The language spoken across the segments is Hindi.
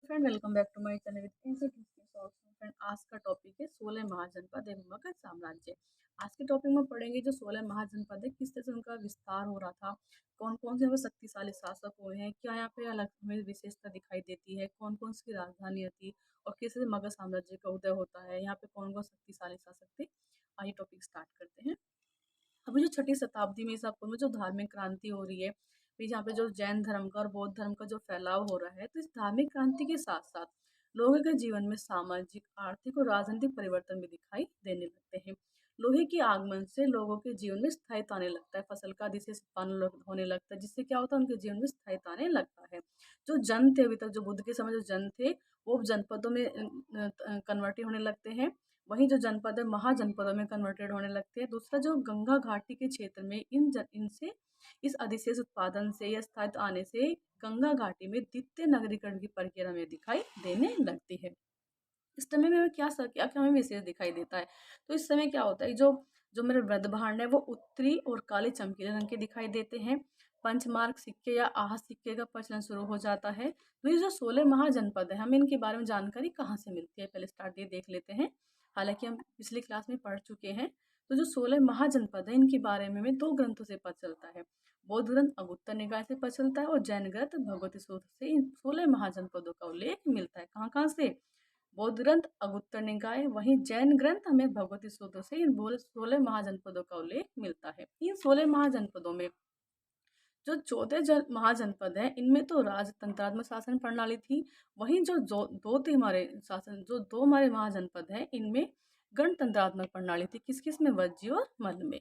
Friend, welcome back to my channel with friend. आज का टॉपिक है 16 महाजनपद एवं मगध साम्राज्य। आज के टॉपिक में पढ़ेंगे जो 16 महाजनपद है, किस तरह से उनका विस्तार हो रहा था, कौन कौन से वो शक्तिशाली शासक हुए हैं, क्या यहाँ पे अलग हमें विशेषता दिखाई देती है, कौन कौन सी राजधानियाँ थी और किस तरह से मगध साम्राज्य का उदय होता है, यहाँ पे कौन कौन शक्तिशाली शासक थे। आइए टॉपिक स्टार्ट करते हैं। अभी जो छठी शताब्दी में ईसापुर में जो धार्मिक क्रांति हो रही है, फिर यहाँ पे जो जैन धर्म का और बौद्ध धर्म का जो फैलाव हो रहा है, तो इस धार्मिक क्रांति के साथ साथ लोगों के जीवन में सामाजिक, आर्थिक और राजनीतिक परिवर्तन भी दिखाई देने लगते हैं। लोहे के आगमन से लोगों के जीवन में स्थायित्व आने लगता है, फसल का अधिशेष उत्पन्न होने लगता है, जिससे क्या होता है, उनके जीवन में स्थायित्व आने लगता है। जो जन थे, अभी तक जो बुद्ध के समय जो जन थे, वो जनपदों में कन्वर्ट होने लगते हैं। वहीं जो जनपद है महाजनपदों में कन्वर्टेड होने लगते हैं। दूसरा, जो गंगा घाटी के क्षेत्र में इनसे इस अधिशेष उत्पादन से या स्थायित्व आने से गंगा घाटी में द्वितीय नगरीकरण की प्रक्रिया में दिखाई देने लगती है। इस समय में क्या क्या हमें विशेष दिखाई देता है, तो इस समय क्या होता है, जो जो मेरे वृद्धभांड है वो उत्तरी और काले चमकीले रंग के दिखाई देते हैं। पंचमार्क सिक्के या आह सिक्के का प्रचलन शुरू हो जाता है। तो ये जो 16 महाजनपद है, हमें इनके बारे में जानकारी कहाँ से मिलती है, पहले स्टार्ट ये देख लेते हैं। हालांकि हम पिछली क्लास में पढ़ चुके हैं। तो जो 16 महाजनपद है, इनके बारे में हमें दो ग्रंथों से पता चलता है। बौद्ध ग्रंथ अगुत्तर निकाय से पता चलता है और जैन ग्रंथ भगवती सूत्र से इन 16 महाजनपदों का उल्लेख मिलता है। कहाँ कहाँ से? बौद्ध ग्रंथ अगुत्तर निकाय, वहीं जैन ग्रंथ हमें भगवती सूत्र से इन 16 महाजनपदों का उल्लेख मिलता है। इन 16 महाजनपदों में जो 14 महाजनपद है, इनमें तो राजतंत्रात्मक शासन प्रणाली थी। वहीं दो थे हमारे शासन, जो दो हमारे महाजनपद है, इनमें गणतंत्रात्मक प्रणाली थी। किस किस में? वज्जी और मल्ल में।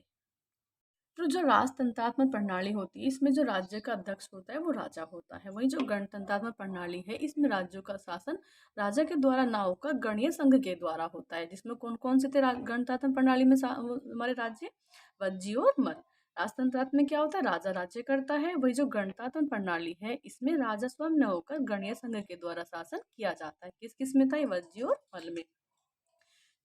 तो जो राजतंत्रात्मक प्रणाली होती है, इसमें जो राज्य का अध्यक्ष होता है वो राजा होता है। वहीं जो गणतंत्रात्मक प्रणाली है, इसमें राज्यों का शासन राजा के द्वारा ना होकर गणीय संघ के द्वारा होता है। जिसमें कौन कौन से थे गणतंत्र प्रणाली में हमारे राज्य? वज्जी और मल्ल। राजतंत्रात्मक में क्या होता है? राजा राज्य करता है। वही जो गणतंत्र प्रणाली है, इसमें राजा स्वयं न होकर गणीय संघ के द्वारा शासन किया जाता है। किस किस में था? ये वज्जी और मल्ल में।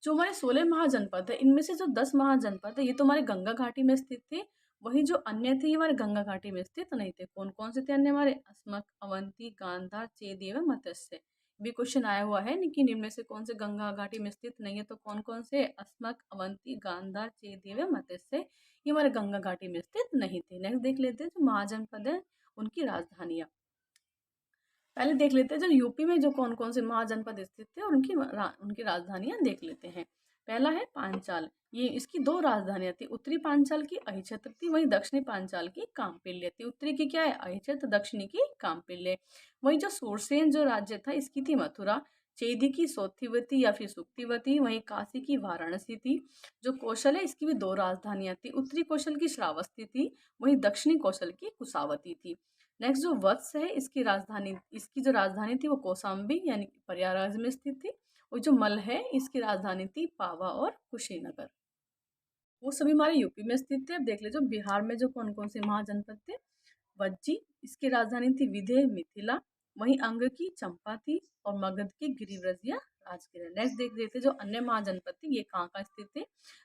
जो हमारे 16 महाजनपद है, इनमें से जो 10 महाजनपद है, ये तो हमारे गंगा घाटी में स्थित थे। वहीं जो अन्य थे, ये हमारे गंगा घाटी में स्थित नहीं थे। कौन कौन से थे अन्य? हमारे अस्मक, अवंती, गांधार, चेदी एवं मत्स्य। भी क्वेश्चन आया हुआ है, लेकिन इनमें से कौन से गंगा घाटी में स्थित नहीं है, तो कौन कौन से? अस्मक, अवंती, गांधार, चेदी एवं मत्स्य, ये हमारे गंगा घाटी में स्थित नहीं थे। नेक्स्ट देख लेते हैं जो महाजनपद है, उनकी राजधानियां। पहले देख लेते हैं जो यूपी में जो कौन कौन से महाजनपद स्थित थे और उनकी राजधानियां देख लेते हैं। पहला है पांचाल। ये इसकी दो राजधानियां थी। उत्तरी पांचाल की अहिछत्र थी, वहीं दक्षिणी पांचाल की काम्पिल्य थी। उत्तरी की क्या है? अहिछत्र, दक्षिणी की काम्पिल्य। वहीं जो सूरसेन जो राज्य था, इसकी थी मथुरा। चेदी की सोथिवती या फिर सुक्तिवती। वहीं काशी की वाराणसी थी। जो कौशल है, इसकी भी दो राजधानियां थी। उत्तरी कौशल की श्रावस्ती थी, वहीं दक्षिणी कौशल की कुशावती थी। नेक्स्ट जो वत्स है, इसकी जो राजधानी थी वो कौशाम्बी यानी कि प्रयागराज में स्थित थी। और जो मल है, इसकी राजधानी थी पावा और कुशीनगर। वो सभी हमारे यूपी में स्थित थे। अब देख लीजिए बिहार में जो कौन कौन से महाजनपद थे। वज्जी, इसकी राजधानी थी विदेह मिथिला। वहीं अंग की चंपा थी और मगध की गिरिव्रज या राजगिर। नेक्स्ट देख लेते जो अन्य महाजनपद थे, ये कहाँ कहाँ स्थित थे।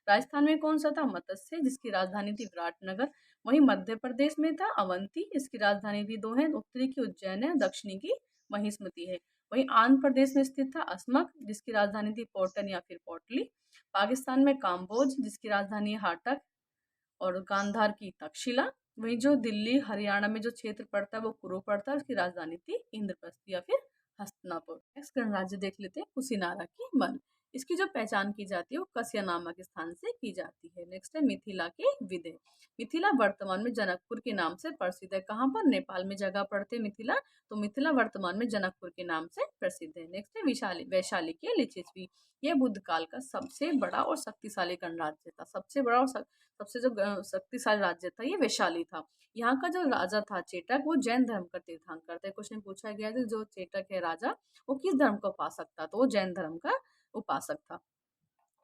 राजस्थान में कौन सा था? मत्स्य, जिसकी राजधानी थी विराटनगर। वहीं मध्य प्रदेश में था अवंती, इसकी राजधानी भी दो है, उत्तरी की उज्जैन है, दक्षिणी की महिष्मती है। वहीं आंध्र प्रदेश में स्थित था अस्मक, जिसकी राजधानी थी पोर्टन या फिर पोर्टली। पाकिस्तान में काम्बोज, जिसकी राजधानी है हाटक और गांधार की तक्षशिला। वहीं जो दिल्ली हरियाणा में जो क्षेत्र पड़ता है वो कुरु पड़ता है, उसकी राजधानी थी इंद्रप्रस्थ या फिर हस्तिनापुर। नेक्स्ट गणराज्य देख लेते हैं कुशीनारा की मन। इसकी जो पहचान की जाती है वो कस्य नामक स्थान से की जाती है। नेक्स्ट है मिथिला के विदय। मिथिला वर्तमान में जनकपुर के नाम से प्रसिद्ध है। कहाँ पर? नेपाल में जगह पड़ते मिथिला, तो मिथिला वर्तमान में जनकपुर के नाम से प्रसिद्ध है। नेक्स्ट है वैशाली के लिच्छवी। यह बुद्ध काल का सबसे बड़ा और शक्तिशाली गणराज्य था। सबसे बड़ा और सबसे जो शक्तिशाली राज्य था, ये वैशाली था। यहाँ का जो राजा था चेटक, वो जैन धर्म का तीर्थंकर था। क्वेश्चन पूछा गया था जो चेटक है राजा, वो किस धर्म का उपासक था, तो वो जैन धर्म का उपासक था।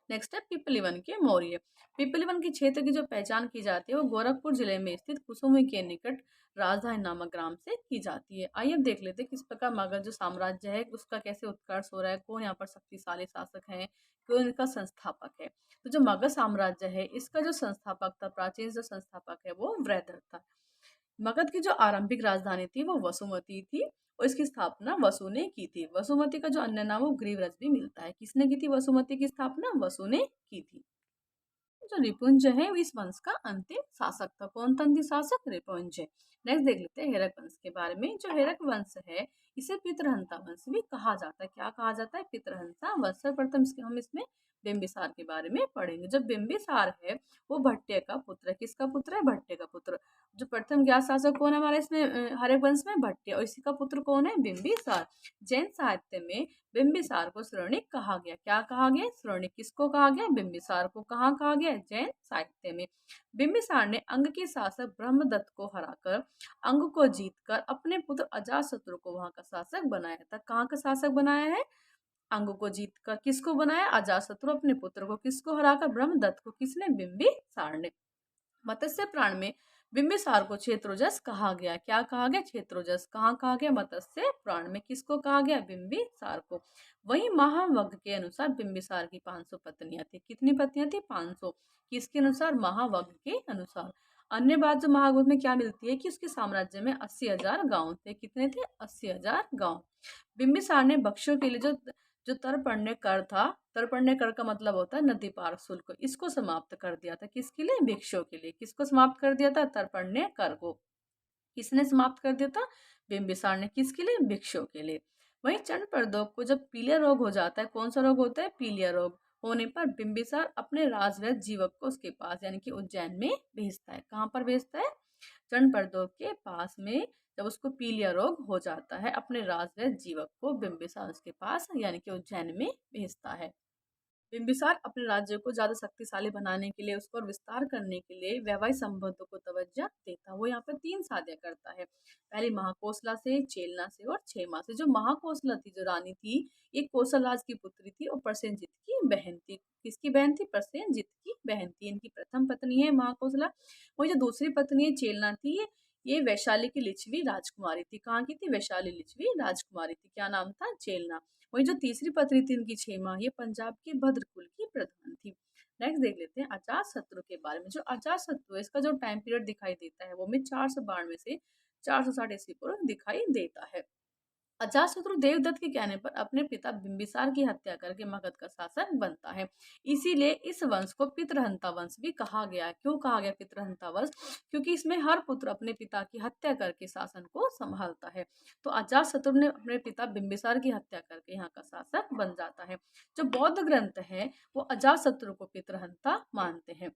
नेक्स्ट है पिपलीवन के मौर्य। पिपलीवन के क्षेत्र की जो पहचान की जाती है वो गोरखपुर जिले में स्थित कुसुमी के निकट राजधानी नामक ग्राम से की जाती है। आइए अब देख लेते हैं किस प्रकार मगध जो साम्राज्य है उसका कैसे उत्कर्ष हो रहा है, कौन यहाँ पर शक्तिशाली शासक है, कौन इनका संस्थापक है। तो जो मगध साम्राज्य है, इसका जो संस्थापक था, प्राचीन जो संस्थापक है वो वृहद्रथ था। मगध की जो आरंभिक राजधानी थी वो वसुमती थी और इसकी स्थापना वसु ने की थी। वसुमती का जो अन्य नाम है वो ग्रीवरज भी मिलता है। किसने की थी वसुमती की स्थापना? वसु ने की थी। जो रिपुंज है वो इस वंश का अंतिम शासक था। कौन था अंतिम शासक? रिपुंज। नेक्स्ट देख लेते हैं हेरक वंश के बारे में। जो हेरक वंश है इसे पितृहंता वंश भी कहा जाता है। क्या कहा जाता है? पितृहंता वंश। सर्वप्रथम हम इसमें बिंबिसार के बारे में पढ़ेंगे। जब बिंबिसार है वो भट्ट का पुत्र है। किसका पुत्र है? भट्ट का पुत्र। जो प्रथम ज्ञात शासक कौन है हमारे इसमें हरक वंश में? भट्ट। और इसी का पुत्र कौन है? बिंबिसार। जैन साहित्य में बिंबिसार को श्रोणिक कहा गया। क्या कहा गया? श्रोणिक। किसको कहा गया? बिंबिसार को। कहाँ कहा गया? जैन साहित्य में। बिंबिसार ने अंग के शासक ब्रह्मदत्त को हराकर अंग को जीतकर अपने पुत्र अजातशत्रु को वहां का शासक बनाया था। कहाँ का शासक बनाया है? अंग को जीतकर। किसको बनाया? अजातशत्रु अपने पुत्र को। किसको हराकर? ब्रह्मदत्त को। किसने? बिंबिसार ने। मत्स्य पुराण में बिंबिसार को क्षेत्रोजस कहा गया। क्या कहा गया? क्षेत्रोजस। कहाँ कहा गया? मत्स्य पुराण में। किसको कहा गया? बिंबिसार को। वही महावग के अनुसार बिंबिसार की 500 पत्नियां थी। कितनी पत्नियां थी? 500। किसके अनुसार? महावग के अनुसार। अन्य बात जो महावग में क्या मिलती है कि उसके साम्राज्य में 80,000 गांव थे। कितने थे? 80,000 गांव। बिंबिसार ने बख्शों के लिए जो जो तरपण्य कर था, तरपण्य कर का मतलब होता है नदी पार शुल्क, इसको समाप्त कर दिया था। किसके लिए? भिक्षुओं के लिए। किसको समाप्त कर दिया था? तरपण्य कर को। किसने समाप्त कर दिया था? बिंबिसार ने। किसके लिए? भिक्षुओं के लिए। वहीं चंड प्रदोप को जब पीलिया रोग हो जाता है, कौन सा रोग होता है? पीलिया रोग होने पर बिंबिसार अपने राजवैद्य जीवक को उसके पास यानी कि उज्जैन में भेजता है। कहाँ पर भेजता है? चंड प्रदोप के पास में। जब उसको पीलिया रोग हो जाता है अपने राजवैद्य जीवक को बिंबिसार उसके पास यानी कि उज्जैन में भेजता है। बिंबिसार अपने राज्य को ज्यादा शक्तिशाली बनाने के लिए, उसको और विस्तार करने के लिए वैवाहिक संबंधों को तवज्जो देता। वो यहाँ पर 3 शादियां करता है। पहली महाकोसला से, चेलना से और क्षेमा से। जो महाकोसला थी, जो रानी थी, ये कौशल राज की पुत्री थी और प्रसेनजित की बहन थी। किसकी बहन थी? प्रसेनजित की बहन थी। इनकी प्रथम पत्नी है महाकोसला। वही जो दूसरी पत्नी है चेलना थी, ये वैशाली की लिच्छवी राजकुमारी थी। कहाँ की थी? वैशाली लिच्छवी राजकुमारी थी। क्या नाम था? चेलना। वही जो तीसरी पत्नी थी इनकी क्षेमा, ये पंजाब के भद्रकुल की प्रधान थी। नेक्स्ट देख लेते हैं अजातशत्रु के बारे में। जो अजातशत्रु है इसका जो टाइम पीरियड दिखाई देता है वो में 492 से 460 ईस्वी पूर्व दिखाई देता है। अजातशत्रु देवदत्त के कहने पर अपने पिता बिंबिसार की हत्या करके मगध का शासक बनता है। इसीलिए इस वंश को पितृहंता वंश भी कहा गया है। क्यों कहा गया पितृहंता वंश? क्योंकि इसमें हर पुत्र अपने पिता की हत्या करके शासन को संभालता है। तो अजातशत्रु ने अपने पिता बिंबिसार की हत्या करके यहाँ का शासक बन जाता है। जो बौद्ध ग्रंथ है वो अजातशत्रु को पितृहंता मानते हैं।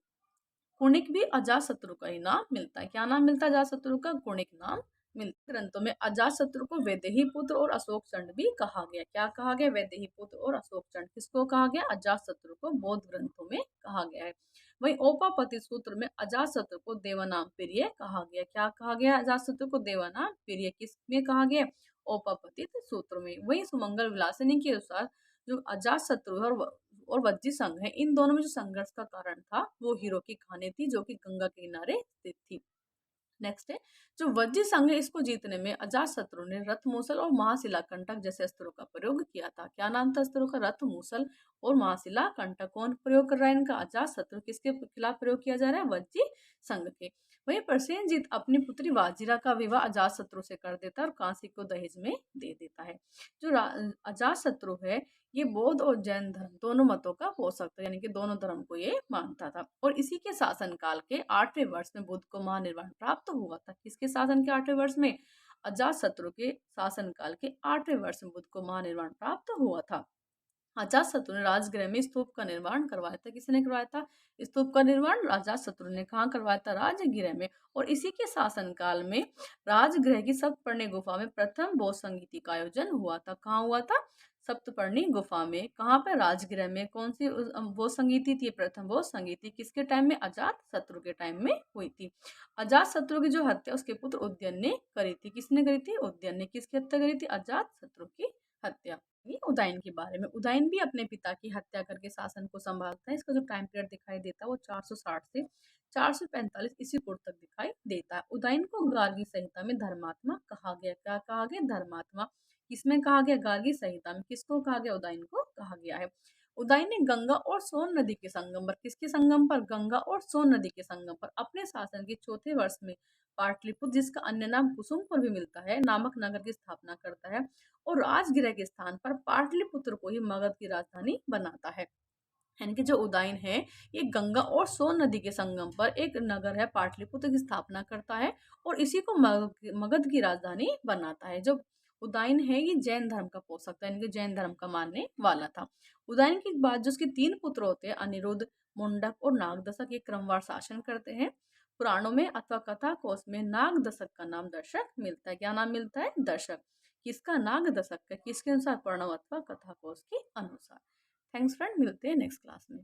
कुणिक भी अजातशत्रु का ही नाम मिलता है। क्या नाम मिलता है अजातशत्रु का? कुणिक नाम मिलता है। ग्रंथों में अजातशत्रु को वैदेही पुत्र और अशोक चंड भी कहा गया। क्या कहा गया? वैदेही पुत्र और अशोक चंड। किसको कहा गया? अजातशत्रु को बौद्ध ग्रंथों में कहा गया है। वहीं ओपापति सूत्र में अजातशत्रु को देवनाम प्रिय कहा गया। क्या कहा गया? अजातशत्रु को देवनाम प्रिय। किस में कहा गया? ओपापति सूत्र में। वही सुमंगल विलासिनी के अनुसार जो अजातशत्रु है और वज्जी संघ है, इन दोनों में जो संघर्ष का कारण था वो हीरो की कहानी थी जो कि गंगा के किनारे स्थित थी। नेक्स्ट है जो वज्जी संघ है, इसको जीतने में अजातशत्रु ने रथमूसल और महाशिला कंटक जैसे अस्त्रों का प्रयोग किया था। क्या नाम था अस्त्रों का? रथमूसल और महाशिला कंटक। कौन प्रयोग कर रहा है इनका? अजातशत्रु। किसके खिलाफ प्रयोग किया जा रहा है? वज्जी संघ के। वहीं प्रसेनजीत अपनी पुत्री वाजिरा का विवाह अजातशत्रु से कर देता है और काशी को दहेज में दे देता है। जो अजातशत्रु है ये बौद्ध और जैन धर्म दोनों मतों का पोषक था, यानी कि दोनों धर्म को ये मानता था। और इसी के शासनकाल के 8वें वर्ष में बुद्ध को महानिर्वाण प्राप्त हुआ था। किसके शासन के 8वें वर्ष में? अजातशत्रु के शासनकाल के 8वें वर्ष में बुद्ध को महानिर्वाण प्राप्त हुआ था। अजातशत्रु ने राजगृह में स्तूप का निर्माण करवाया था। किसने करवाया था स्तूप का निर्माण? अजातशत्रु ने। कहाँ करवाया था? राजगृह में। और इसी के शासनकाल में राजगृह की सप्तपर्णी गुफा में प्रथम बौद्ध संगीति का आयोजन हुआ था। कहाँ हुआ था? सप्तपर्णी गुफा में। कहाँ पर? राजगृह में। कौन सी बौद्ध संगीति थी? प्रथम बौद्ध संगीति। किसके टाइम में? अजातशत्रु के टाइम में हुई थी। अजातशत्रु की जो हत्या उसके पुत्र उदयन ने करी थी। किसने करी थी? उदयन ने। किसकी हत्या करी थी? अजातशत्रु की हत्या। उदयन के बारे में। उदयन भी अपने पिता की हत्या करके शासन को संभालता है। इसका जो टाइम पीरियड दिखाई देता है वो 460 से 445 ईस्वी पूर्व तक दिखाई देता है। उदयन को गार्गी संहिता में धर्मात्मा कहा गया। क्या कहा गया? धर्मात्मा। किसमें कहा गया? गार्गी संहिता में। किसको कहा गया? उदयन को कहा गया है। उदयन ने गंगा और सोन नदी के संगम पर, किसके संगम पर, गंगा और सोन नदी के संगम पर, अपने शासन के चौथे वर्ष में पाटलिपुत्र, जिसका अन्य नाम कुसुमपुर भी मिलता है, नामक नगर की स्थापना करता है और राजगृह के स्थान पर पाटलिपुत्र को ही मगध की राजधानी बनाता है। यानी कि जो उदयन है ये गंगा और सोन नदी के संगम पर एक नगर है पाटलिपुत्र की स्थापना करता है और इसी को मगध की राजधानी बनाता है। जो उदयन है ये जैन धर्म का पोषक था, यानी कि जैन धर्म का मानने वाला था। उदयन के बाद जो उसके तीन पुत्र होते हैं, अनिरुद्ध, मुंडक और नागदशक, ये क्रमवार शासन करते हैं। पुराणों में अथवा कथा कोश में नागदशक का नाम दर्शक मिलता है। क्या नाम मिलता है? दर्शक। किसका? नागदशक का। किसके अनुसार? प्रणव अथवा कथा कोश के अनुसार। थैंक्स फ्रेंड, मिलते हैं नेक्स्ट क्लास में।